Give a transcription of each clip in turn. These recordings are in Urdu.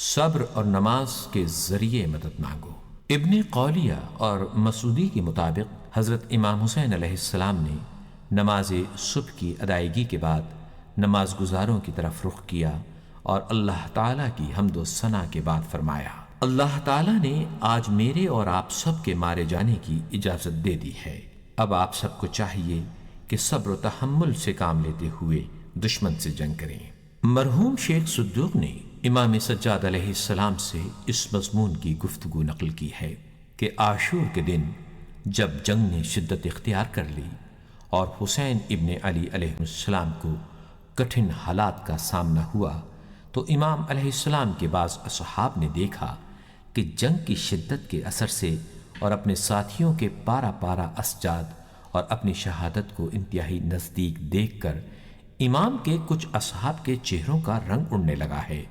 صبر اور نماز کے ذریعے مدد مانگو۔ ابن قولیہ اور مسعودی کے مطابق حضرت امام حسین علیہ السلام نے نماز صبح کی ادائیگی کے بعد نماز گزاروں کی طرف رخ کیا اور اللہ تعالیٰ کی حمد و ثنا کے بعد فرمایا، اللہ تعالیٰ نے آج میرے اور آپ سب کے مارے جانے کی اجازت دے دی ہے۔ اب آپ سب کو چاہیے کہ صبر و تحمل سے کام لیتے ہوئے دشمن سے جنگ کریں۔ مرحوم شیخ صدوق نے امام سجاد علیہ السلام سے اس مضمون کی گفتگو نقل کی ہے کہ عاشور کے دن جب جنگ نے شدت اختیار کر لی اور حسین ابن علی علیہ السلام کو کٹھن حالات کا سامنا ہوا تو امام علیہ السلام کے بعض اصحاب نے دیکھا کہ جنگ کی شدت کے اثر سے اور اپنے ساتھیوں کے پارا پارا اسجاد اور اپنی شہادت کو انتہائی نزدیک دیکھ کر امام کے کچھ اصحاب کے چہروں کا رنگ اڑنے لگا ہے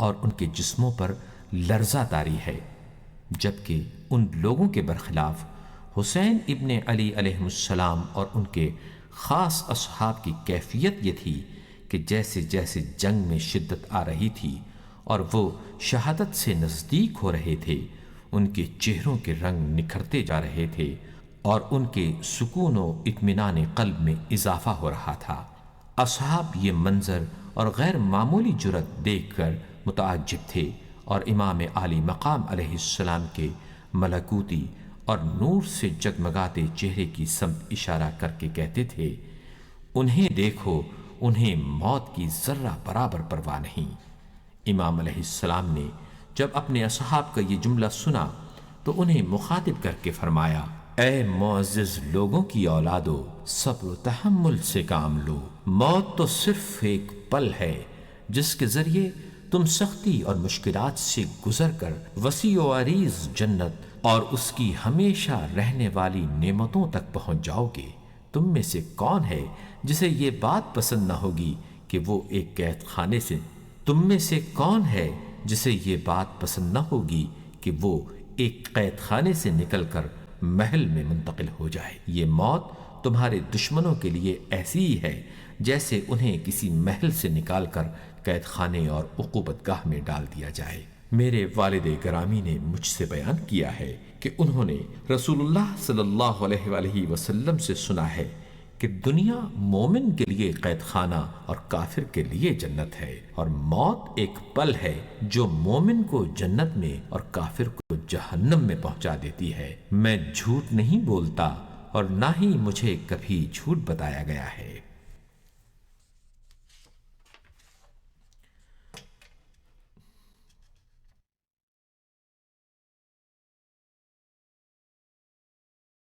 اور ان کے جسموں پر لرزہ طاری ہے، جبکہ ان لوگوں کے برخلاف حسین ابن علی علیہ السلام اور ان کے خاص اصحاب کی کیفیت یہ تھی کہ جیسے جیسے جنگ میں شدت آ رہی تھی اور وہ شہادت سے نزدیک ہو رہے تھے، ان کے چہروں کے رنگ نکھرتے جا رہے تھے اور ان کے سکون و اطمینان قلب میں اضافہ ہو رہا تھا۔ اصحاب یہ منظر اور غیر معمولی جرأت دیکھ کر متعجب تھے اور امام عالی مقام علیہ السلام کے ملکوتی اور نور سے جگمگاتے چہرے کی سمت اشارہ کر کے کہتے تھے، انہیں دیکھو، انہیں موت کی ذرہ برابر پرواہ نہیں۔ امام علیہ السلام نے جب اپنے اصحاب کا یہ جملہ سنا تو انہیں مخاطب کر کے فرمایا، اے معزز لوگوں کی اولادو، صبر و تحمل سے کام لو۔ موت تو صرف ایک پل ہے جس کے ذریعے تم سختی اور مشکلات سے گزر کر وسیع و عریض جنت اور اس کی ہمیشہ رہنے والی نعمتوں تک پہنچ جاؤ گے۔ تم میں سے کون ہے جسے یہ بات پسند نہ ہوگی کہ وہ ایک قید خانے سے تم میں سے کون ہے جسے یہ بات پسند نہ ہوگی کہ وہ ایک قید خانے سے نکل کر محل میں منتقل ہو جائے؟ یہ موت تمہارے دشمنوں کے لیے ایسی ہی ہے جیسے انہیں کسی محل سے نکال کر قید خانے اور عقوبت گاہ میں ڈال دیا جائے۔ میرے والد گرامی نے مجھ سے بیان کیا ہے کہ انہوں نے رسول اللہ صلی اللہ علیہ وآلہ وسلم سے سنا ہے کہ دنیا مومن کے لیے قید خانہ اور کافر کے لیے جنت ہے، اور موت ایک پل ہے جو مومن کو جنت میں اور کافر کو جہنم میں پہنچا دیتی ہے۔ میں جھوٹ نہیں بولتا اور نہ ہی مجھے کبھی جھوٹ بتایا گیا ہے۔